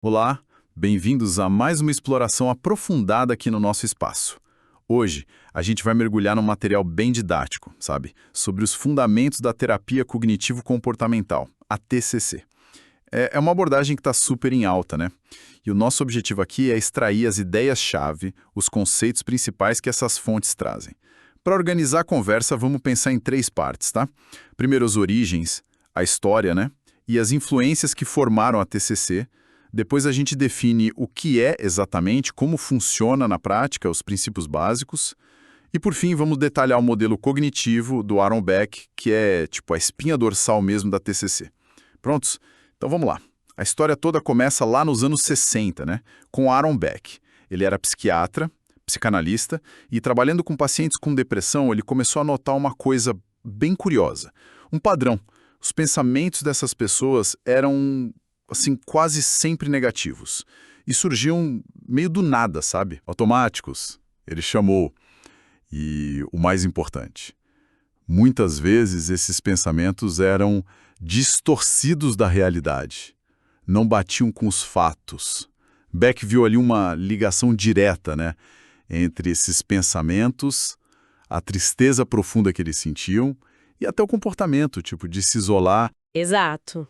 Olá, bem-vindos a mais uma exploração aprofundada aqui no nosso espaço. Hoje, a gente vai mergulhar num material bem didático, sabe? Sobre os fundamentos da terapia cognitivo-comportamental, a TCC. É uma abordagem que está super em alta, né? E o nosso objetivo aqui é extrair as ideias-chave, os conceitos principais que essas fontes trazem. Para organizar a conversa, vamos pensar em três partes, tá? Primeiro, as origens, a história, né? E as influências que formaram a TCC. Depois a gente define o que é exatamente, como funciona na prática, os princípios básicos. E por fim, vamos detalhar o modelo cognitivo do Aaron Beck, que é tipo a espinha dorsal mesmo da TCC. Prontos? Então vamos lá. A história toda começa lá nos anos 60, né? Com Aaron Beck. Ele era psiquiatra, psicanalista, e trabalhando com pacientes com depressão, ele começou a notar uma coisa bem curiosa. Um padrão. Os pensamentos dessas pessoas eram assim, quase sempre negativos. E surgiam meio do nada, sabe? Automáticos, ele chamou. E o mais importante, muitas vezes esses pensamentos eram distorcidos da realidade. Não batiam com os fatos. Beck viu ali uma ligação direta, né? Entre esses pensamentos, a tristeza profunda que eles sentiam e até o comportamento, tipo, de se isolar. Exato.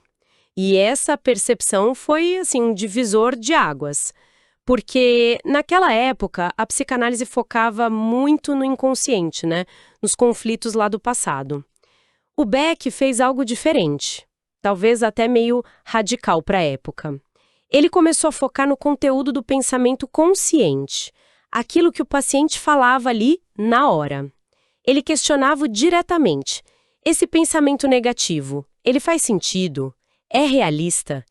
E essa percepção foi, assim, um divisor de águas. Porque, naquela época, a psicanálise focava muito no inconsciente, né? Nos conflitos lá do passado. O Beck fez algo diferente, talvez até meio radical para a época. Ele começou a focar no conteúdo do pensamento consciente, aquilo que o paciente falava ali na hora. Ele questionava diretamente: esse pensamento negativo, ele faz sentido? É realista?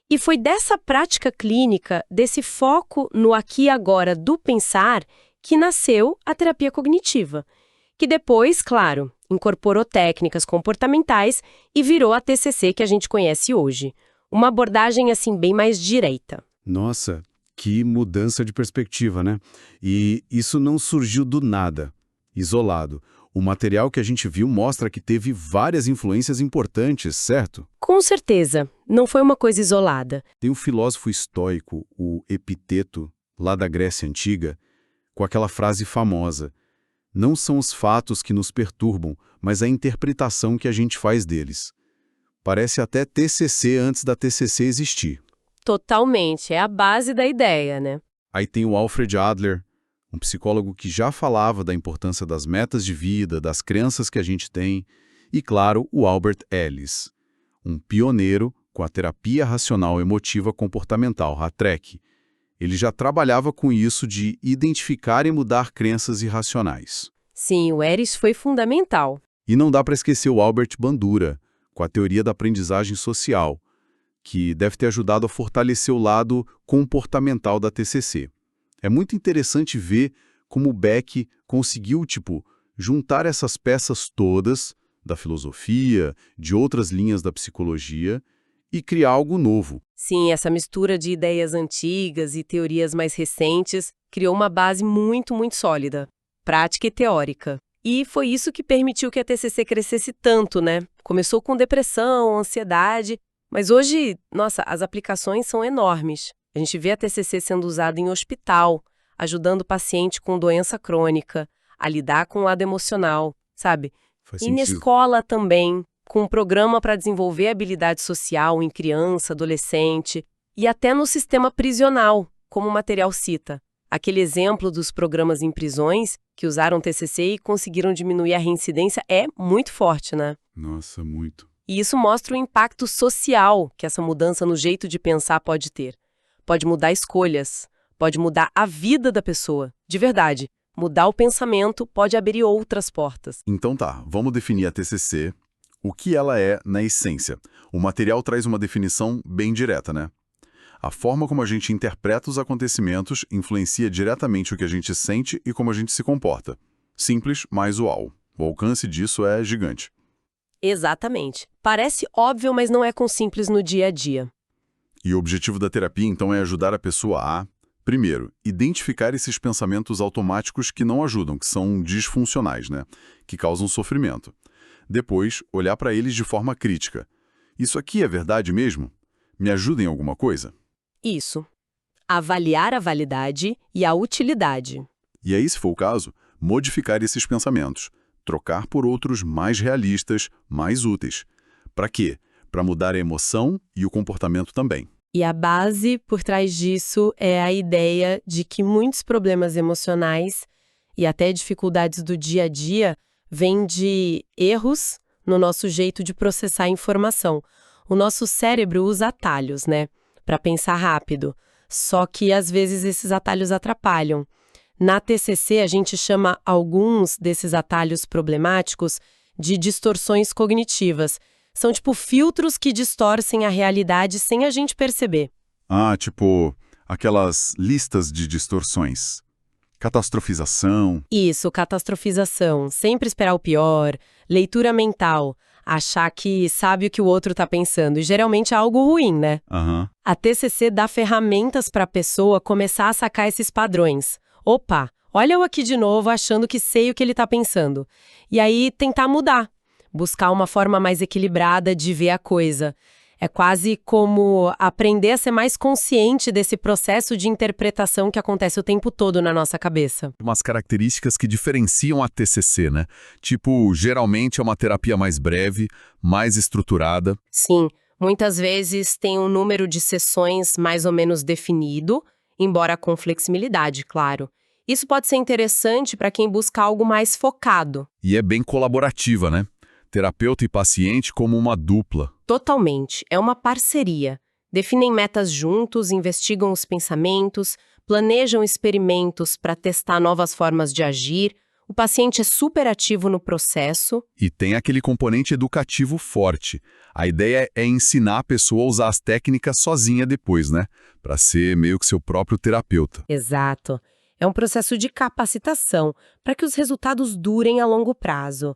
E foi dessa prática clínica, desse foco no aqui e agora do pensar, que nasceu a terapia cognitiva, que depois, claro, incorporou técnicas comportamentais e virou a TCC que a gente conhece hoje. Uma abordagem, assim, bem mais direita. Nossa, que mudança de perspectiva, né? E isso não surgiu do nada, isolado. O material que a gente viu mostra que teve várias influências importantes, certo? Com certeza, não foi uma coisa isolada. Tem um filósofo estoico, o Epiteto, lá da Grécia Antiga, com aquela frase famosa: não são os fatos que nos perturbam, mas a interpretação que a gente faz deles. Parece até TCC antes da TCC existir. Totalmente, é a base da ideia, né? Aí tem o Alfred Adler, um psicólogo que já falava da importância das metas de vida, das crenças que a gente tem, e, claro, o Albert Ellis, um pioneiro com a terapia racional emotiva comportamental, a TREC. Ele já trabalhava com isso de identificar e mudar crenças irracionais. Sim, o Ellis foi fundamental. E não dá para esquecer o Albert Bandura, com a teoria da aprendizagem social, que deve ter ajudado a fortalecer o lado comportamental da TCC. É muito interessante ver como o Beck conseguiu, juntar essas peças todas, da filosofia, de outras linhas da psicologia, e criar algo novo. Sim, essa mistura de ideias antigas e teorias mais recentes criou uma base muito, muito sólida, prática e teórica. E foi isso que permitiu que a TCC crescesse tanto, né? Começou com depressão, ansiedade, mas hoje, nossa, as aplicações são enormes. A gente vê a TCC sendo usada em hospital, ajudando o paciente com doença crônica a lidar com o lado emocional, sabe? Faz E na sentido. escola também, com um programa para desenvolver habilidade social em criança, adolescente, e até no sistema prisional, como o material cita. Aquele exemplo dos programas em prisões que usaram TCC e conseguiram diminuir a reincidência é muito forte, né? Nossa, muito. E isso mostra o impacto social que essa mudança no jeito de pensar pode ter. Pode mudar escolhas, pode mudar a vida da pessoa, de verdade. Mudar o pensamento pode abrir outras portas. Então tá, vamos definir a TCC, o que ela é na essência. O material traz uma definição bem direta, né? A forma como a gente interpreta os acontecimentos influencia diretamente o que a gente sente e como a gente se comporta. Simples, mas uau. O alcance disso é gigante. Exatamente. Parece óbvio, mas não é com simples no dia a dia. E o objetivo da terapia, então, é ajudar a pessoa a, primeiro, identificar esses pensamentos automáticos que não ajudam, que são disfuncionais, né? Que causam sofrimento. Depois, olhar para eles de forma crítica. Isso aqui é verdade mesmo? Me ajuda em alguma coisa? Isso. Avaliar a validade e a utilidade. E aí, se for o caso, modificar esses pensamentos, trocar por outros mais realistas, mais úteis. Para quê? Para mudar a emoção e o comportamento também. E a base por trás disso é a ideia de que muitos problemas emocionais e até dificuldades do dia a dia vêm de erros no nosso jeito de processar a informação. O nosso cérebro usa atalhos, né, para pensar rápido. Só que às vezes esses atalhos atrapalham. Na TCC a gente chama alguns desses atalhos problemáticos de distorções cognitivas. São tipo filtros que distorcem a realidade sem a gente perceber. Ah, tipo aquelas listas de distorções. Catastrofização. Isso, catastrofização, sempre esperar o pior, leitura mental, achar que sabe o que o outro está pensando, e geralmente é algo ruim, né? Aham. A TCC dá ferramentas para a pessoa começar a sacar esses padrões. Opa, olha eu aqui de novo achando que sei o que ele está pensando. E aí tentar mudar, buscar uma forma mais equilibrada de ver a coisa. É quase como aprender a ser mais consciente desse processo de interpretação que acontece o tempo todo na nossa cabeça. Umas características que diferenciam a TCC, né? Tipo, geralmente é uma terapia mais breve, mais estruturada. Sim, muitas vezes tem um número de sessões mais ou menos definido, embora com flexibilidade, claro. Isso pode ser interessante para quem busca algo mais focado. E é bem colaborativa, né? Terapeuta e paciente como uma dupla. Totalmente. É uma parceria. Definem metas juntos, investigam os pensamentos, planejam experimentos para testar novas formas de agir. O paciente é super ativo no processo. E tem aquele componente educativo forte. A ideia é ensinar a pessoa a usar as técnicas sozinha depois, né? Para ser meio que seu próprio terapeuta. Exato. É um processo de capacitação para que os resultados durem a longo prazo.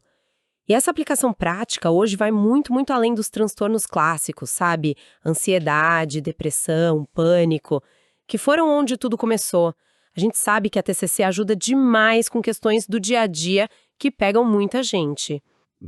E essa aplicação prática hoje vai muito, muito além dos transtornos clássicos, sabe? Ansiedade, depressão, pânico, que foram onde tudo começou. A gente sabe que a TCC ajuda demais com questões do dia a dia que pegam muita gente.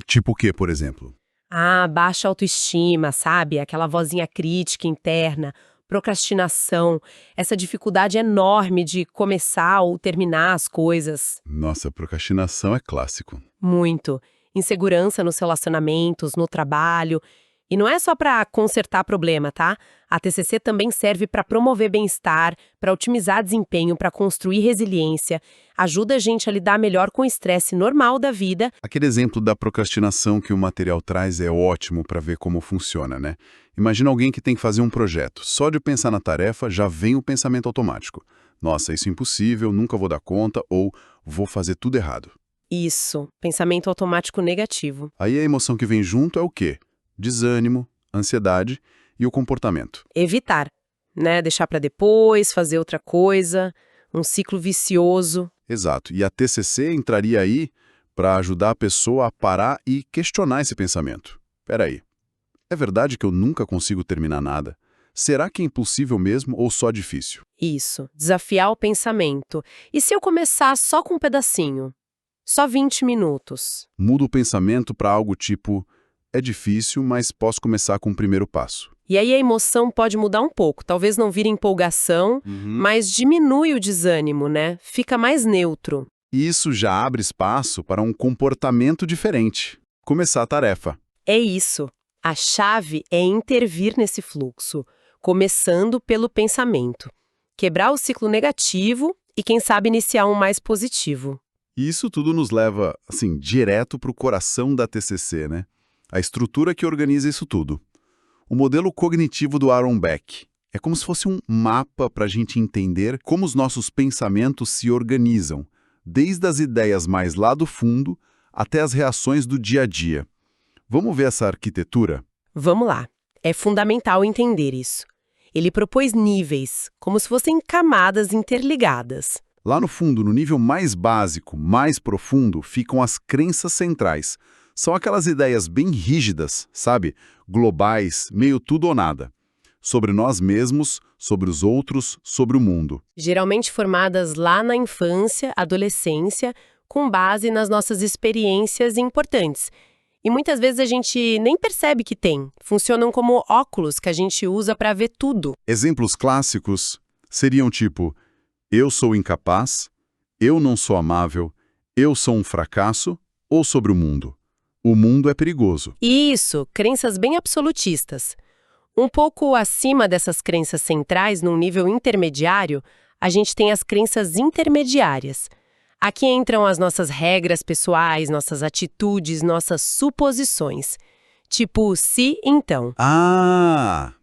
Tipo o quê, por exemplo? Ah, baixa autoestima, sabe? Aquela vozinha crítica interna, procrastinação, essa dificuldade enorme de começar ou terminar as coisas. Nossa, procrastinação é clássico. Muito. Insegurança nos relacionamentos, no trabalho. E não é só para consertar problema, tá? A TCC também serve para promover bem-estar, para otimizar desempenho, para construir resiliência. Ajuda a gente a lidar melhor com o estresse normal da vida. Aquele exemplo da procrastinação que o material traz é ótimo para ver como funciona, né? Imagina alguém que tem que fazer um projeto. Só de pensar na tarefa já vem o pensamento automático. Nossa, isso é impossível, nunca vou dar conta ou vou fazer tudo errado. Isso, pensamento automático negativo. Aí a emoção que vem junto é o quê? Desânimo, ansiedade e o comportamento. Evitar, né? Deixar para depois, fazer outra coisa, um ciclo vicioso. Exato. E a TCC entraria aí para ajudar a pessoa a parar e questionar esse pensamento. Peraí, é verdade que eu nunca consigo terminar nada? Será que é impossível mesmo ou só difícil? Isso, desafiar o pensamento. E se eu começar só com um pedacinho? Só 20 minutos. Muda o pensamento para algo tipo, é difícil, mas posso começar com o primeiro passo. E aí a emoção pode mudar um pouco. Talvez não vire empolgação, mas diminui o desânimo, né? Fica mais neutro. E isso já abre espaço para um comportamento diferente. Começar a tarefa. É isso. A chave é intervir nesse fluxo, começando pelo pensamento. Quebrar o ciclo negativo e, quem sabe, iniciar um mais positivo. E isso tudo nos leva, assim, direto para o coração da TCC, né? A estrutura que organiza isso tudo. O modelo cognitivo do Aaron Beck. É como se fosse um mapa para a gente entender como os nossos pensamentos se organizam, desde as ideias mais lá do fundo até as reações do dia a dia. Vamos ver essa arquitetura? Vamos lá. É fundamental entender isso. Ele propôs níveis, como se fossem camadas interligadas. Lá no fundo, no nível mais básico, mais profundo, ficam as crenças centrais. São aquelas ideias bem rígidas, sabe? Globais, meio tudo ou nada. Sobre nós mesmos, sobre os outros, sobre o mundo. Geralmente formadas lá na infância, adolescência, com base nas nossas experiências importantes. E muitas vezes a gente nem percebe que tem. Funcionam como óculos que a gente usa para ver tudo. Exemplos clássicos seriam tipo: eu sou incapaz, eu não sou amável, eu sou um fracasso, ou sobre o mundo. O mundo é perigoso. Isso, crenças bem absolutistas. Um pouco acima dessas crenças centrais, num nível intermediário, a gente tem as crenças intermediárias. Aqui entram as nossas regras pessoais, nossas atitudes, nossas suposições. Tipo, se, então. Ah,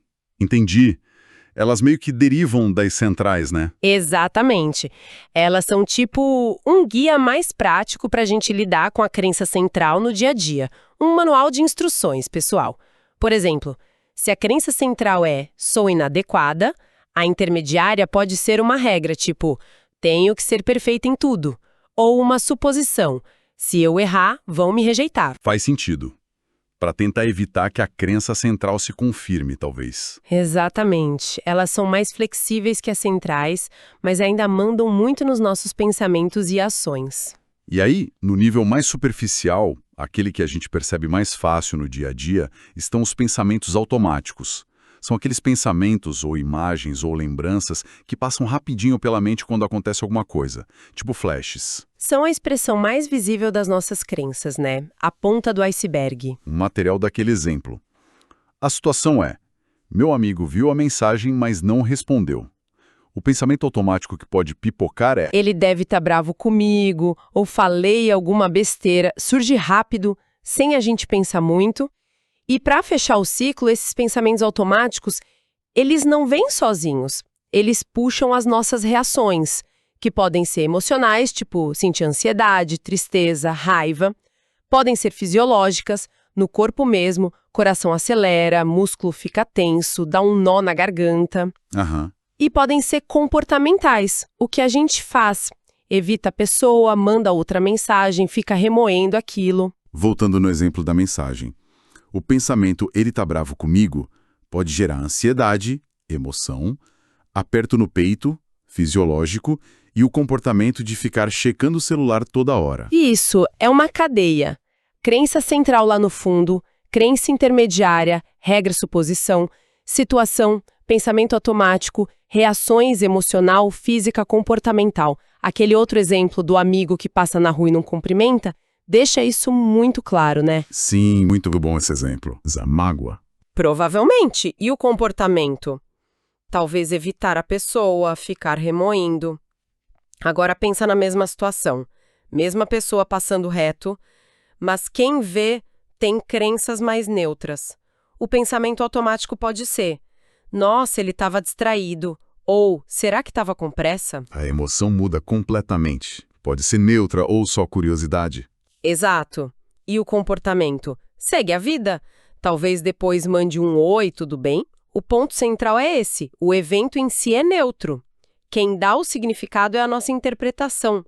entendi. Elas meio que derivam das centrais, né? Exatamente. Elas são tipo um guia mais prático para a gente lidar com a crença central no dia a dia. Um manual de instruções, pessoal. Por exemplo, se a crença central é sou inadequada, a intermediária pode ser uma regra, tipo tenho que ser perfeita em tudo. Ou uma suposição, se eu errar, vão me rejeitar. Faz sentido. Para tentar evitar que a crença central se confirme, talvez. Exatamente. Elas são mais flexíveis que as centrais, mas ainda mandam muito nos nossos pensamentos e ações. E aí, no nível mais superficial, aquele que a gente percebe mais fácil no dia a dia, estão os pensamentos automáticos. São aqueles pensamentos ou imagens ou lembranças que passam rapidinho pela mente quando acontece alguma coisa, tipo flashes. São a expressão mais visível das nossas crenças, né? A ponta do iceberg. Um material daquele exemplo. A situação é: meu amigo viu a mensagem, mas não respondeu. O pensamento automático que pode pipocar é: Ele deve estar bravo comigo, ou falei alguma besteira. Surge rápido, sem a gente pensar muito. E para fechar o ciclo, esses pensamentos automáticos, eles não vêm sozinhos. Eles puxam as nossas reações, que podem ser emocionais, tipo sentir ansiedade, tristeza, raiva. Podem ser fisiológicas, no corpo mesmo, coração acelera, músculo fica tenso, dá um nó na garganta. Aham. E podem ser comportamentais, o que a gente faz. Evita a pessoa, manda outra mensagem, fica remoendo aquilo. Voltando no exemplo da mensagem. O pensamento "ele tá bravo comigo" pode gerar ansiedade, emoção, aperto no peito, fisiológico, e o comportamento de ficar checando o celular toda hora. Isso, é uma cadeia. Crença central lá no fundo, crença intermediária, regra suposição, situação, pensamento automático, reações emocional, física, comportamental. Aquele outro exemplo do amigo que passa na rua e não cumprimenta, deixa isso muito claro, né? Sim, muito bom esse exemplo. Mágoa. Provavelmente. E o comportamento? Talvez evitar a pessoa, ficar remoendo. Agora pensa na mesma situação. Mesma pessoa passando reto, mas quem vê tem crenças mais neutras. O pensamento automático pode ser: nossa, ele estava distraído. Ou, será que estava com pressa? A emoção muda completamente. Pode ser neutra ou só curiosidade. Exato. E o comportamento? Segue a vida. Talvez depois mande um oi, tudo bem? O ponto central é esse. O evento em si é neutro. Quem dá o significado é a nossa interpretação,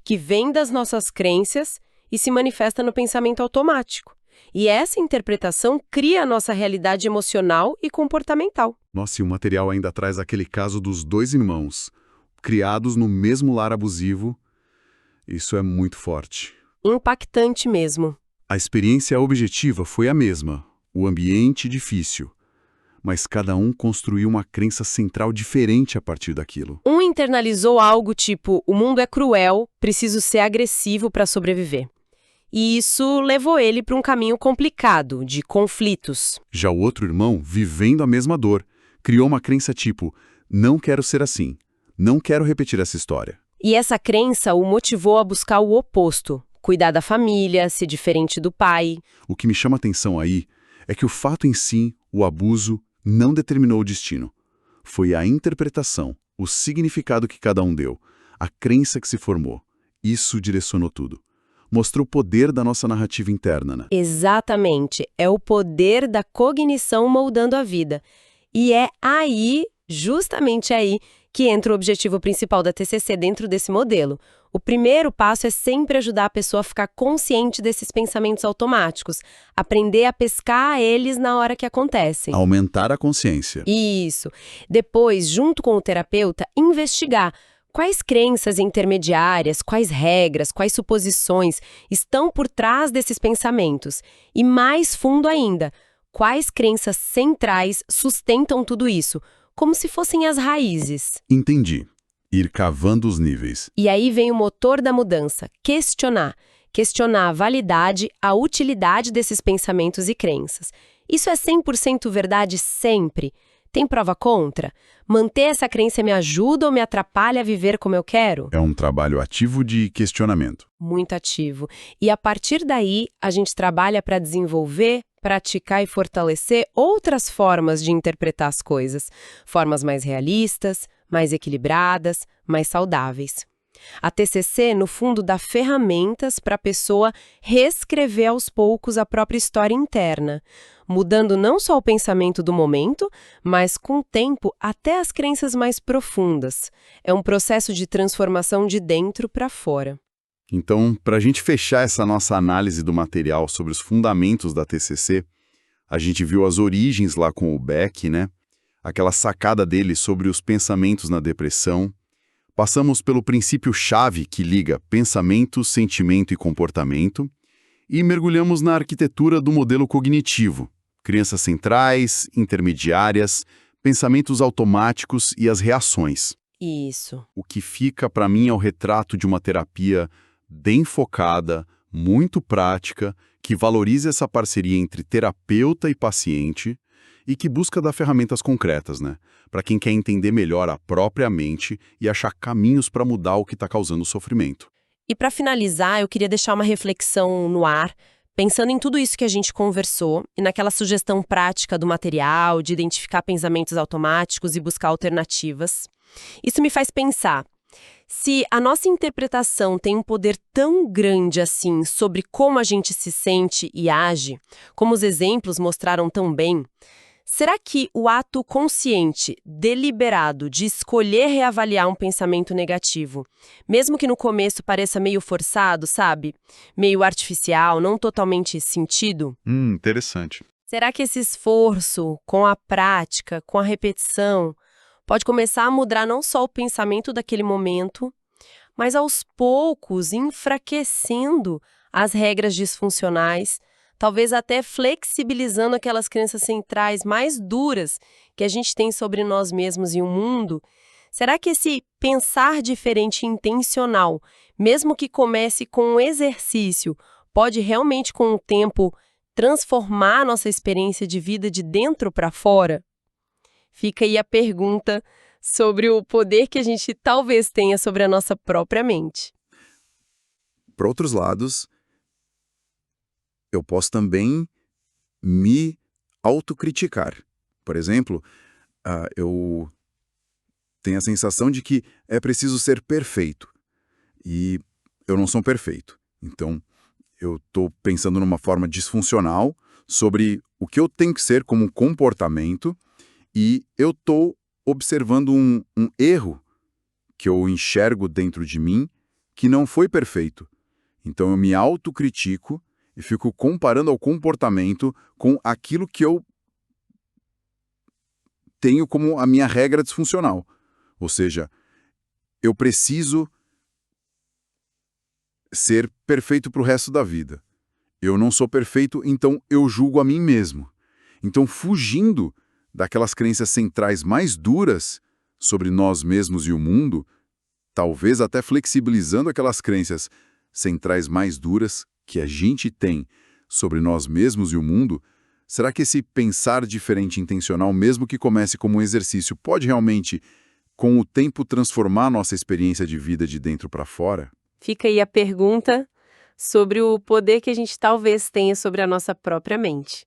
que vem das nossas crenças e se manifesta no pensamento automático. E essa interpretação cria a nossa realidade emocional e comportamental. Nossa, e o material ainda traz aquele caso dos dois irmãos, criados no mesmo lar abusivo. Isso é muito forte. Impactante mesmo. A experiência objetiva foi a mesma, o ambiente difícil. Mas cada um construiu uma crença central diferente a partir daquilo. Um internalizou algo tipo: o mundo é cruel, preciso ser agressivo para sobreviver. E isso levou ele para um caminho complicado, de conflitos. Já o outro irmão, vivendo a mesma dor, criou uma crença tipo: não quero ser assim, não quero repetir essa história. E essa crença o motivou a buscar o oposto. Cuidar da família, ser diferente do pai. O que me chama a atenção aí é que o fato em si, o abuso, não determinou o destino. Foi a interpretação, o significado que cada um deu, a crença que se formou. Isso direcionou tudo. Mostrou o poder da nossa narrativa interna, né? Exatamente. É o poder da cognição moldando a vida. E é aí, justamente aí, que entra o objetivo principal da TCC dentro desse modelo. O primeiro passo é sempre ajudar a pessoa a ficar consciente desses pensamentos automáticos, aprender a pescar eles na hora que acontecem. Aumentar a consciência. Isso. Depois, junto com o terapeuta, investigar Quais crenças intermediárias, quais regras, quais suposições estão por trás desses pensamentos? E mais fundo ainda, quais crenças centrais sustentam tudo isso, como se fossem as raízes? Entendi. Ir cavando os níveis. E aí vem o motor da mudança, questionar. Questionar a validade, a utilidade desses pensamentos e crenças. Isso é 100% verdade sempre? Tem prova contra? Manter essa crença me ajuda ou me atrapalha a viver como eu quero? É um trabalho ativo de questionamento. Muito ativo. E a partir daí, a gente trabalha para desenvolver, praticar e fortalecer outras formas de interpretar as coisas. Formas mais realistas, mais equilibradas, mais saudáveis. A TCC, no fundo, dá ferramentas para a pessoa reescrever aos poucos a própria história interna, mudando não só o pensamento do momento, mas, com o tempo, até as crenças mais profundas. É um processo de transformação de dentro para fora. Então, para a gente fechar essa nossa análise do material sobre os fundamentos da TCC, a gente viu as origens lá com o Beck, né? Aquela sacada dele sobre os pensamentos na depressão. Passamos pelo princípio-chave que liga pensamento, sentimento e comportamento e mergulhamos na arquitetura do modelo cognitivo, crenças centrais, intermediárias, pensamentos automáticos e as reações. Isso. O que fica para mim é o retrato de uma terapia bem focada, muito prática, que valoriza essa parceria entre terapeuta e paciente e que busca dar ferramentas concretas, né? Para quem quer entender melhor a própria mente e achar caminhos para mudar o que está causando sofrimento. E para finalizar, eu queria deixar uma reflexão no ar, pensando em tudo isso que a gente conversou e naquela sugestão prática do material, de identificar pensamentos automáticos e buscar alternativas. Isso me faz pensar, se a nossa interpretação tem um poder tão grande assim sobre como a gente se sente e age, como os exemplos mostraram tão bem, será que o ato consciente, deliberado, de escolher reavaliar um pensamento negativo, mesmo que no começo pareça meio forçado, sabe? Meio artificial, não totalmente sentido? Interessante. Será que esse esforço, com a prática, com a repetição, pode começar a mudar não só o pensamento daquele momento, mas aos poucos enfraquecendo as regras disfuncionais, talvez até flexibilizando aquelas crenças centrais mais duras que a gente tem sobre nós mesmos e o mundo? Será que esse pensar diferente intencional, mesmo que comece com um exercício, pode realmente, com o tempo, transformar a nossa experiência de vida de dentro para fora? Fica aí a pergunta sobre o poder que a gente talvez tenha sobre a nossa própria mente. Por outros lados, eu posso também me autocriticar. Por exemplo, eu tenho a sensação de que é preciso ser perfeito. E eu não sou perfeito. Então, eu estou pensando numa forma disfuncional sobre o que eu tenho que ser como comportamento e eu estou observando um erro que eu enxergo dentro de mim que não foi perfeito. Então, eu me autocritico e fico comparando ao comportamento com aquilo que eu tenho como a minha regra disfuncional. Ou seja, eu preciso ser perfeito para o resto da vida. Eu não sou perfeito, então eu julgo a mim mesmo. Então, fugindo daquelas crenças centrais mais duras sobre nós mesmos e o mundo, talvez até flexibilizando aquelas crenças centrais mais duras que a gente tem sobre nós mesmos e o mundo, será que esse pensar diferente intencional, mesmo que comece como um exercício, pode realmente, com o tempo, transformar a nossa experiência de vida de dentro para fora? Fica aí a pergunta sobre o poder que a gente talvez tenha sobre a nossa própria mente.